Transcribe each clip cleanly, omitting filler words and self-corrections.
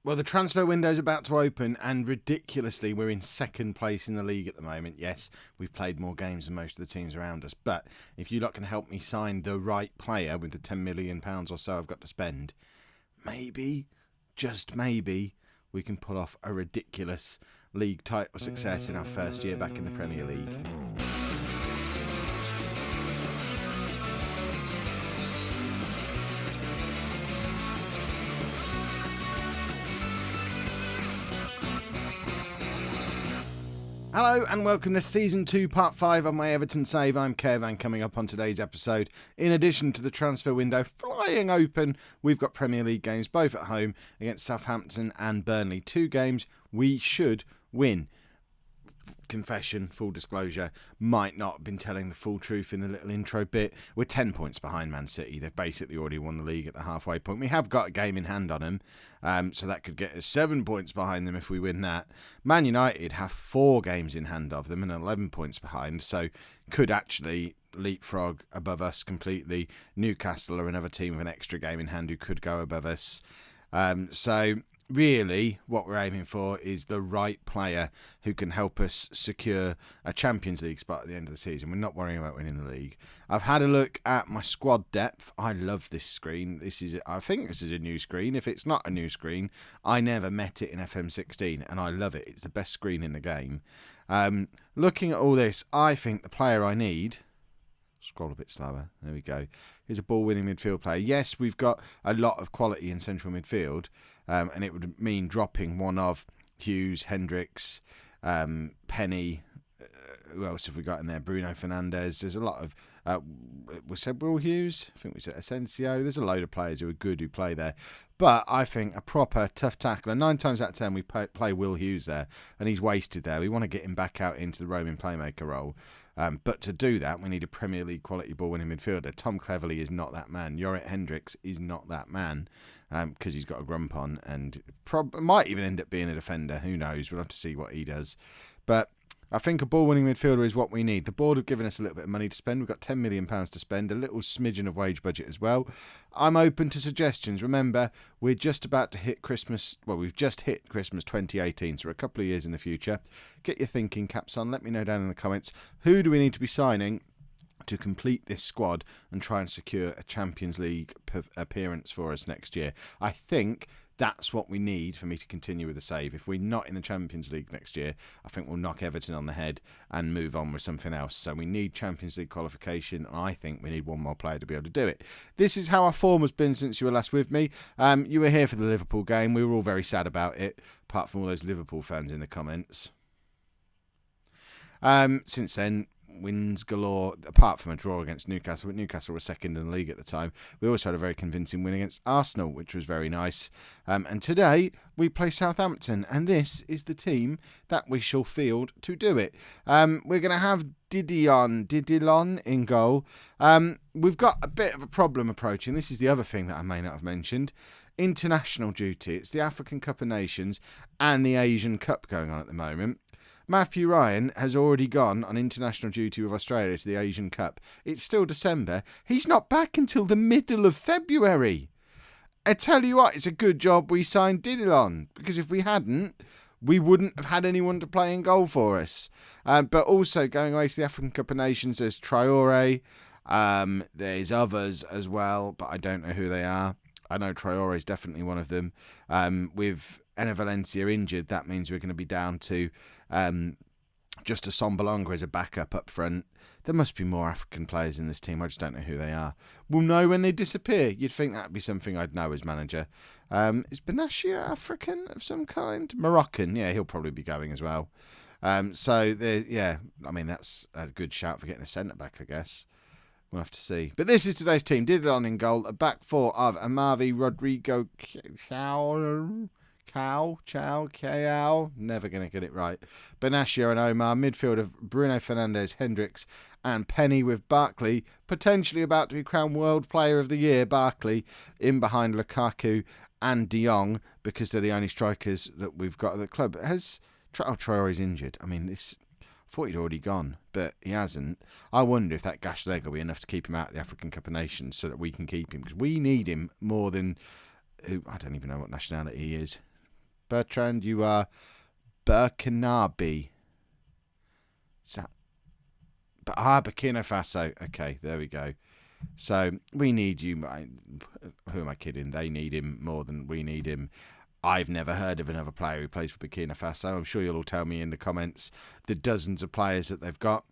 Well, the transfer window's about to open, and ridiculously, we're in second place in the league at the moment. Yes, we've played more games than most of the teams around us, but if you lot can help me sign the right player with the £10 million or so I've got to spend, maybe, just maybe, we can pull off a ridiculous league title success in our first year back in the Premier League. Hello and welcome to Season 2, Part 5 of my Everton Save. I'm Kev, coming up on today's episode, in addition to the transfer window flying open, we've got Premier League games both at home against Southampton and Burnley. 2 games we should win. Confession, full disclosure, might not have been telling the full truth in the little intro bit. We're 10 points behind Man City. They've basically already won the league at the halfway point. We have got a game in hand on them, so that could get us 7 points behind them if we win that. Man United have 4 games in hand of them and 11 points behind, so could actually leapfrog above us completely. Newcastle are another team with an extra game in hand who could go above us. So really, what we're aiming for is the right player who can help us secure a Champions League spot at the end of the season. We're not worrying about winning the league. I've had a look at my squad depth. I love this screen. I think this is a new screen. If it's not a new screen, I never met it in FM16, and I love it. It's the best screen in the game. Looking at all this, I think the player I need... Scroll a bit slower. There we go. Here's a ball-winning midfield player. Yes, we've got a lot of quality in central midfield, and it would mean dropping one of Hughes, Hendricks, Penny. Who else have we got in there? Bruno Fernandes. There's a lot of... we said Will Hughes. I think we said Asensio. There's a load of players who are good who play there. But I think a proper tough tackler, 9 times out of 10 we play Will Hughes there, and he's wasted there. We want to get him back out into the roaming playmaker role. But to do that, we need a Premier League quality ball-winning midfielder. Tom Cleverley is not that man. Jorrit Hendricks is not that man because he's got a grump on and might even end up being a defender. Who knows? We'll have to see what he does. But I think a ball-winning midfielder is what we need. The board have given us a little bit of money to spend. We've got £10 million to spend, a little smidgen of wage budget as well. I'm open to suggestions. Remember, we're just about to hit Christmas. Well, we've just hit Christmas 2018, so we're a couple of years in the future. Get your thinking caps on. Let me know down in the comments. Who do we need to be signing to complete this squad and try and secure a Champions League appearance for us next year? I think that's what we need for me to continue with the save. If we're not in the Champions League next year, I think we'll knock Everton on the head and move on with something else. So we need Champions League qualification. I think we need one more player to be able to do it. This is how our form has been since you were last with me. You were here for the Liverpool game. We were all very sad about it, apart from all those Liverpool fans in the comments. Since then, wins galore, apart from a draw against Newcastle, but Newcastle were second in the league at the time. We also had a very convincing win against Arsenal, which was very nice. And today we play Southampton, and this is the team that we shall field to do it. We're going to have Didilon in goal. We've got a bit of a problem approaching. This is the other thing that I may not have mentioned. International duty. It's the African Cup of Nations and the Asian Cup going on at the moment. Matthew Ryan has already gone on international duty with Australia to the Asian Cup. It's still December. He's not back until the middle of February. I tell you what, it's a good job we signed Didilon, because if we hadn't, we wouldn't have had anyone to play in goal for us. But also going away to the African Cup of Nations, there's Traore. There's others as well, but I don't know who they are. I know Traore is definitely one of them. With Enner Valencia injured, that means we're going to be down to just a Sombalonga as a backup up front. There must be more African players in this team. I just don't know who they are. We'll know when they disappear. You'd think that would be something I'd know as manager. Is Benashia African of some kind? Moroccan. Yeah, he'll probably be going as well. That's a good shout for getting a centre-back, I guess. We'll have to see. But this is today's team. Didilon in goal. A back four of Amavi, Rodrigo, Cao. Never going to get it right. Benashia and Omar. Midfield of Bruno Fernandes, Hendricks and Penny, with Barkley potentially about to be crowned World Player of the Year. Barkley in behind Lukaku and De Jong, because they're the only strikers that we've got at the club. Traore's injured. I mean, I thought he'd already gone, but he hasn't. I wonder if that gashed leg will be enough to keep him out of the African Cup of Nations so that we can keep him, because we need him more than... I don't even know what nationality he is. Bertrand, you are Burkinabe. Is that... Burkina Faso. Okay, there we go. So we need you. Who am I kidding? They need him more than we need him. I've never heard of another player who plays for Burkina Faso. I'm sure you'll all tell me in the comments the dozens of players that they've got.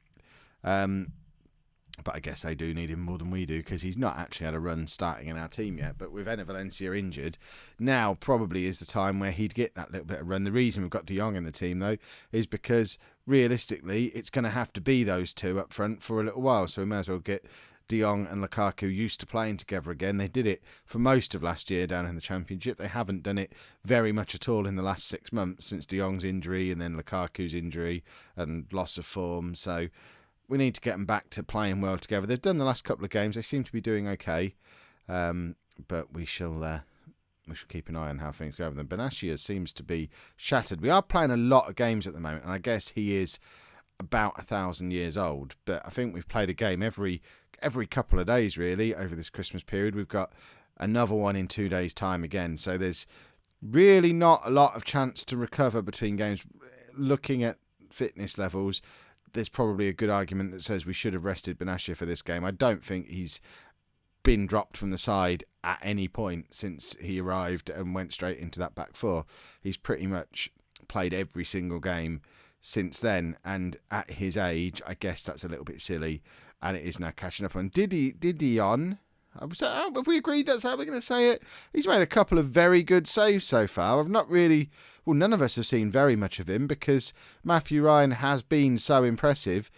But I guess they do need him more than we do, because he's not actually had a run starting in our team yet. But with Enner Valencia injured, now probably is the time where he'd get that little bit of run. The reason we've got De Jong in the team, though, is because realistically it's going to have to be those two up front for a little while. So we may as well get De Jong and Lukaku used to playing together again. They did it for most of last year down in the Championship. They haven't done it very much at all in the last 6 months since De Jong's injury and then Lukaku's injury and loss of form. So we need to get them back to playing well together. They've done the last couple of games. They seem to be doing okay. But we shall keep an eye on how things go with them. Benashia seems to be shattered. We are playing a lot of games at the moment, and I guess he is about 1,000 years old. But I think we've played a game every couple of days, really, over this Christmas period. We've got another one in 2 days' time again. So there's really not a lot of chance to recover between games. Looking at fitness levels, there's probably a good argument that says we should have rested Benashia for this game. I don't think he's been dropped from the side at any point since he arrived and went straight into that back four. He's pretty much played every single game since then, and at his age, I guess that's a little bit silly, and it is now catching up on Didion. Have we agreed that's how we're going to say it? He's made a couple of very good saves so far. I've not really... Well, none of us have seen very much of him because Matthew Ryan has been so impressive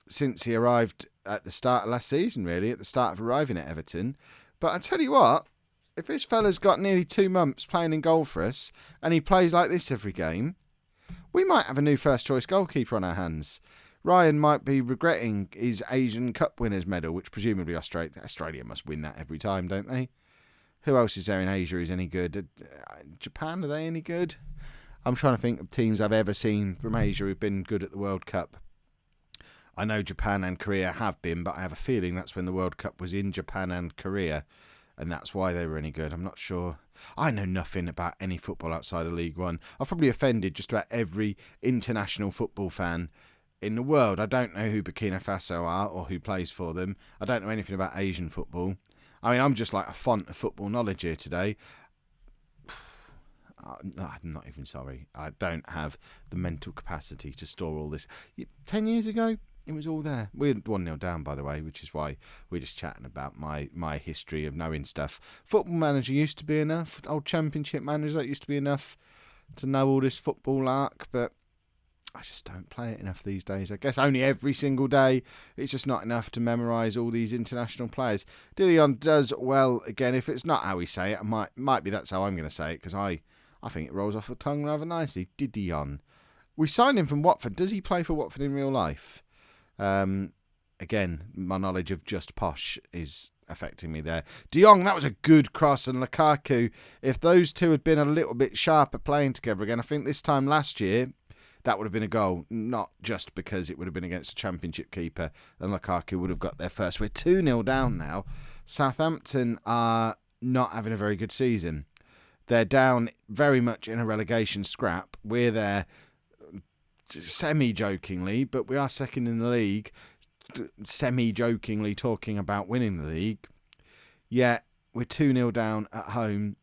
since he arrived at the start of last season, really, at the start of arriving at Everton. But I tell you what, if this fella's got nearly 2 months playing in goal for us and he plays like this every game, we might have a new first-choice goalkeeper on our hands. Ryan might be regretting his Asian Cup winners medal, which presumably Australia must win that every time, don't they? Who else is there in Asia who's any good? Japan, are they any good? I'm trying to think of teams I've ever seen from Asia who've been good at the World Cup. I know Japan and Korea have been, but I have a feeling that's when the World Cup was in Japan and Korea, and that's why they were any good. I'm not sure. I know nothing about any football outside of League One. I've probably offended just about every international football fan in the world. I don't know who Burkina Faso are or who plays for them. I don't know anything about Asian football. I mean, I'm just like a font of football knowledge here today. I'm not even sorry. I don't have the mental capacity to store all this. 10 years ago, it was all there. We're 1-0 down, by the way, which is why we're just chatting about my history of knowing stuff. Football Manager used to be enough. Old Championship Manager, that used to be enough to know all this football arc, but I just don't play it enough these days. I guess only every single day. It's just not enough to memorise all these international players. Didion does well again. If it's not how we say it, might be that's how I'm going to say it, because I think it rolls off the tongue rather nicely. Didion. We signed him from Watford. Does he play for Watford in real life? Again, my knowledge of just posh is affecting me there. De Jong, that was a good cross, and Lukaku, if those two had been a little bit sharper playing together again, I think this time last year, that would have been a goal, not just because it would have been against a Championship keeper and Lukaku would have got there first. We're 2-0 down now. Southampton are not having a very good season. They're down very much in a relegation scrap. We're there semi-jokingly, but we are second in the league, semi-jokingly talking about winning the league. Yet we're 2-0 down at home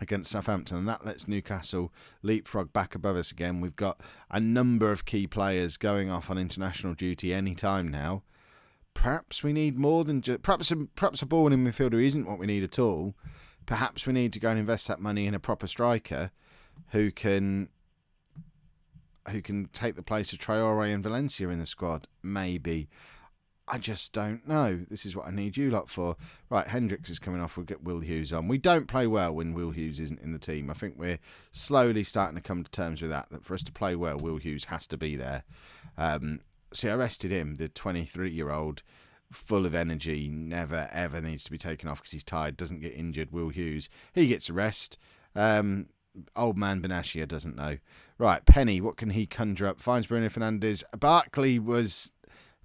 against Southampton, and that lets Newcastle leapfrog back above us again. We've got a number of key players going off on international duty any time now. Perhaps we need more than just... Perhaps a ball-winning midfielder isn't what we need at all. Perhaps we need to go and invest that money in a proper striker who can take the place of Traore and Valencia in the squad. Maybe. I just don't know. This is what I need you lot for. Right, Hendricks is coming off. We'll get Will Hughes on. We don't play well when Will Hughes isn't in the team. I think we're slowly starting to come to terms with that for us to play well, Will Hughes has to be there. See, I rested him, the 23-year-old, full of energy, never, ever needs to be taken off because he's tired, doesn't get injured. Will Hughes, he gets a rest. Old man Benashia doesn't know. Right, Penny, what can he conjure up? Finds Bruno Fernandes. Barkley was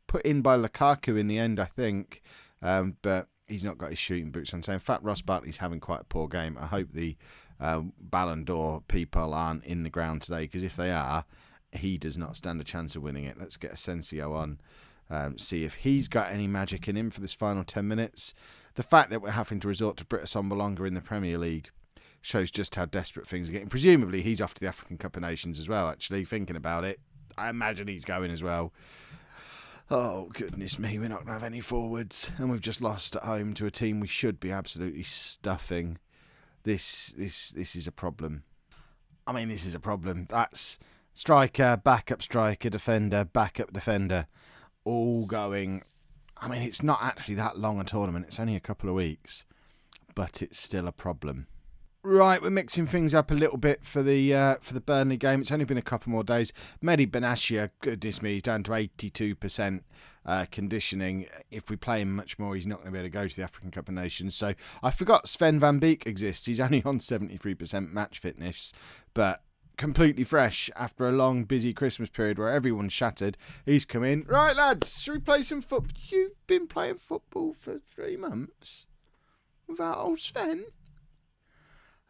put in by Lukaku in the end, I think, but he's not got his shooting boots on. So in fact, Ross Barkley's having quite a poor game. I hope the Ballon d'Or people aren't in the ground today, because if they are, he does not stand a chance of winning it. Let's get Asensio on, see if he's got any magic in him for this final 10 minutes. The fact that we're having to resort to Britta Sombolonga in the Premier League shows just how desperate things are getting. Presumably he's off to the African Cup of Nations as well, actually, thinking about it. I imagine he's going as well. Oh, goodness me, we're not going to have any forwards. And we've just lost at home to a team we should be absolutely stuffing. This is a problem. I mean, this is a problem. That's striker, backup striker, defender, backup defender, all going. I mean, it's not actually that long a tournament. It's only a couple of weeks. But it's still a problem. Right, we're mixing things up a little bit for the Burnley game. It's only been a couple more days. Mehdi Benatia, goodness me, he's down to 82% conditioning. If we play him much more, he's not going to be able to go to the African Cup of Nations. So I forgot Sven van Beek exists. He's only on 73% match fitness, but completely fresh after a long, busy Christmas period where everyone's shattered. He's come in. Right, lads, should we play some football? You've been playing football for 3 months without old Sven?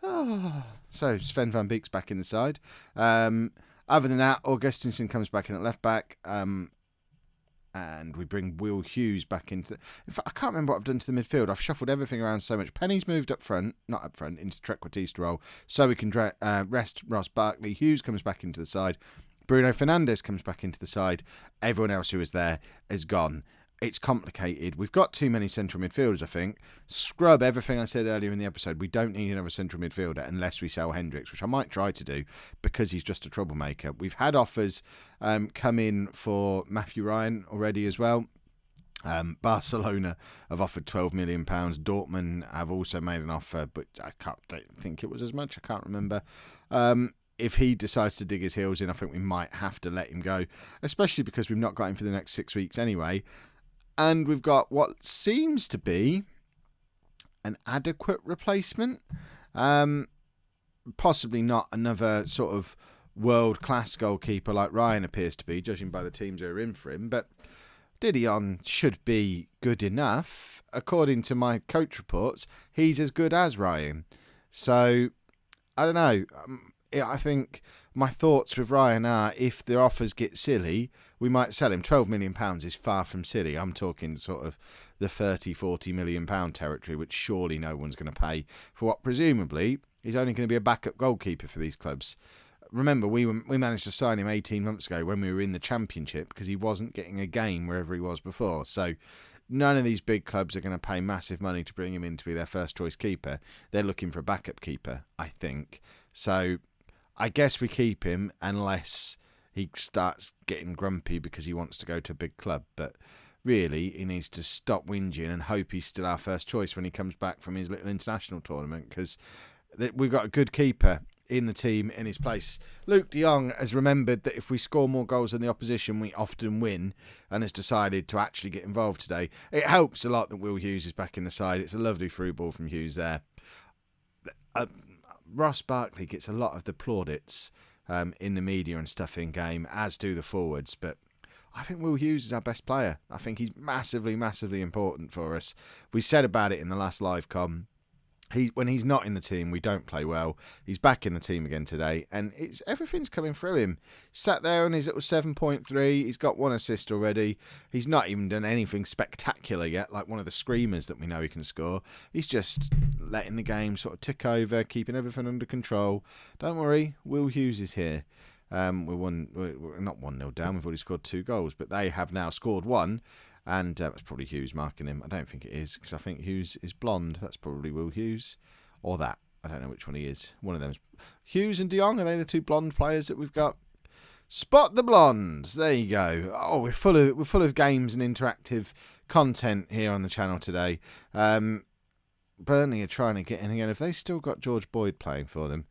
Oh. So Sven van Beek's back in the side. Other than that, Augustinsson comes back in at left back, and we bring Will Hughes back into. In fact, I can't remember what I've done to the midfield. I've shuffled everything around so much. Penny's moved up front, not up front, into Trequartista role, so we can rest Ross Barkley. Hughes comes back into the side. Bruno Fernandes comes back into the side. Everyone else who was there is gone. It's complicated. We've got too many central midfielders, I think. Scrub everything I said earlier in the episode. We don't need another central midfielder unless we sell Hendricks, which I might try to do because he's just a troublemaker. We've had offers come in for Matthew Ryan already as well. Barcelona have offered £12 million. Dortmund have also made an offer, but I don't think it was as much. I can't remember. If he decides to dig his heels in, I think we might have to let him go, especially because we've not got him for the next 6 weeks anyway. And we've got what seems to be an adequate replacement. Possibly not another sort of world-class goalkeeper like Ryan appears to be, judging by the teams who are in for him. But Didion should be good enough. According to my coach reports, he's as good as Ryan. So, I don't know. I think my thoughts with Ryan are, if the offers get silly, we might sell him. £12 million is far from silly. I'm talking sort of the £30-40 million territory, which surely no one's going to pay for what presumably is only going to be a backup goalkeeper for these clubs. Remember, we managed to sign him 18 months ago when we were in the Championship because he wasn't getting a game wherever he was before. So none of these big clubs are going to pay massive money to bring him in to be their first choice keeper. They're looking for a backup keeper, I think. So I guess we keep him unless he starts getting grumpy because he wants to go to a big club. But really, he needs to stop whinging and hope he's still our first choice when he comes back from his little international tournament, because we've got a good keeper in the team in his place. Luke de Jong has remembered that if we score more goals than the opposition, we often win, and has decided to actually get involved today. It helps a lot that Will Hughes is back in the side. It's a lovely through ball from Hughes there. Ross Barkley gets a lot of the plaudits in the media and stuff in game, as do the forwards, but I think Will Hughes is our best player. I think he's massively, massively important for us. We said about it in the last live com. When he's not in the team, we don't play well. He's back in the team again today, and everything's coming through him. Sat there on his little 7.3. He's got 1 assist already. He's not even done anything spectacular yet, like one of the screamers that we know he can score. He's just letting the game sort of tick over, keeping everything under control. Don't worry, Will Hughes is here. We're not 1-0 down. We've already scored 2 goals, but they have now scored 1. And it's probably Hughes marking him. I don't think it is, because I think Hughes is blonde. That's probably Will Hughes. Or that. I don't know which one he is. One of them is Hughes and de Jong. Are they the 2 blonde players that we've got? Spot the blondes. There you go. Oh, we're full of games and interactive content here on the channel today. Burnley are trying to get in again. Have they still got George Boyd playing for them?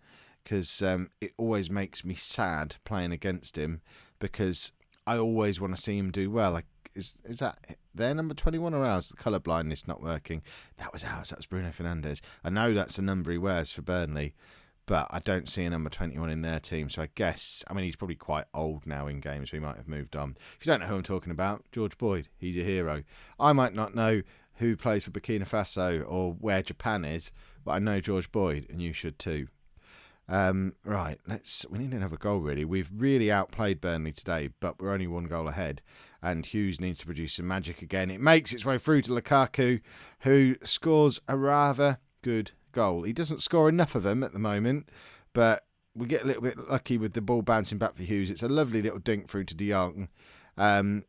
Because it always makes me sad playing against him, because I always want to see him do well. Is that their number 21 or ours? The colour blindness not working. That was ours. That was Bruno Fernandes. I know that's the number he wears for Burnley, but I don't see a number 21 in their team. So I guess, he's probably quite old now in games. We might have moved on. If you don't know who I'm talking about, George Boyd. He's a hero. I might not know who plays for Burkina Faso or where Japan is, but I know George Boyd, and you should too. Right, we need another goal, really. We've really outplayed Burnley today, but we're only 1 goal ahead. And Hughes needs to produce some magic again. It makes its way through to Lukaku, who scores a rather good goal. He doesn't score enough of them at the moment, but we get a little bit lucky with the ball bouncing back for Hughes. It's a lovely little dink through to De Jong. And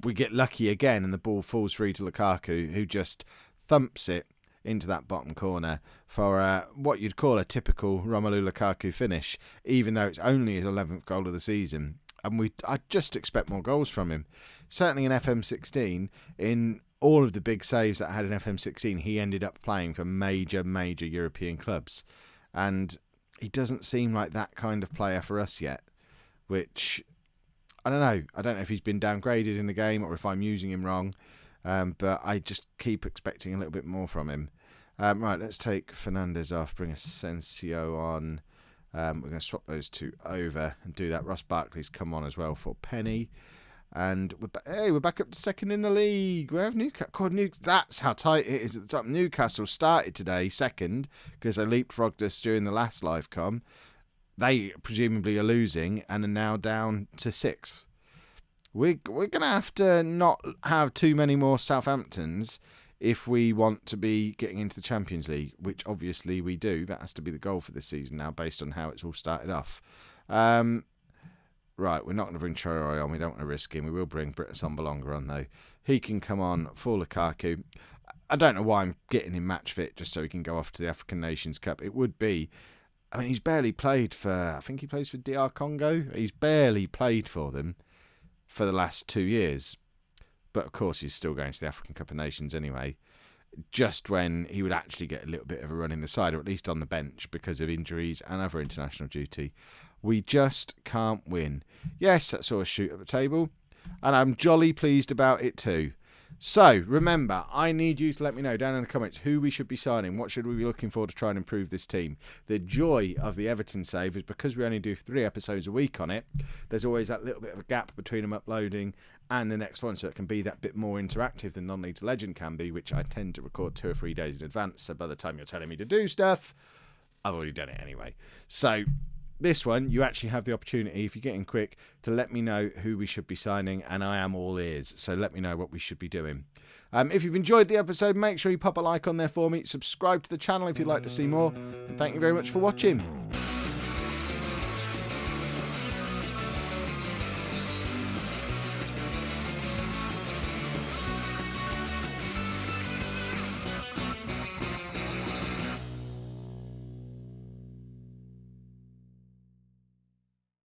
we get lucky again, and the ball falls through to Lukaku, who just thumps it into that bottom corner for what you'd call a typical Romelu Lukaku finish, even though it's only his 11th goal of the season. And I just expect more goals from him. Certainly in FM16, in all of the big saves that I had in FM16, he ended up playing for major European clubs. And he doesn't seem like that kind of player for us yet, which, I don't know. I don't know if he's been downgraded in the game or if I'm using him wrong, but I just keep expecting a little bit more from him. Right, let's take Fernandes off, bring Asensio on. We're going to swap those two over and do that. Ross Barkley's come on as well for Penny. And we're back up to second in the league. Where have Newcastle? That's how tight it is at the top. Newcastle started today second because they leapfrogged us during the last live com. They presumably are losing and are now down to 6th. We're going to have to not have too many more Southamptons if we want to be getting into the Champions League, which obviously we do. That has to be the goal for this season now, based on how it's all started off. Right, we're not going to bring Traore on. We don't want to risk him. We will bring Britt Assombalonga on, though. He can come on for Lukaku. I don't know why I'm getting him match fit just so he can go off to the African Nations Cup. It would be... I mean, he's barely played for... I think he plays for DR Congo. He's barely played for them for the last 2 years. But, of course, he's still going to the African Cup of Nations anyway, just when he would actually get a little bit of a run in the side, or at least on the bench, because of injuries and other international duty. We just can't win. Yes, that's all a shoot at the table, and I'm jolly pleased about it too. So, remember, I need you to let me know down in the comments who we should be signing, what should we be looking for to try and improve this team. The joy of the Everton save is because we only do 3 episodes a week on it, there's always that little bit of a gap between them uploading and the next one, so it can be that bit more interactive than Non-League to Legend can be, which I tend to record 2 or 3 days in advance, so by the time you're telling me to do stuff, I've already done it anyway. So... this one, you actually have the opportunity, if you're getting quick, to let me know who we should be signing, and I am all ears, so let me know what we should be doing. If you've enjoyed the episode, make sure you pop a like on there for me, subscribe to the channel if you'd like to see more, and thank you very much for watching.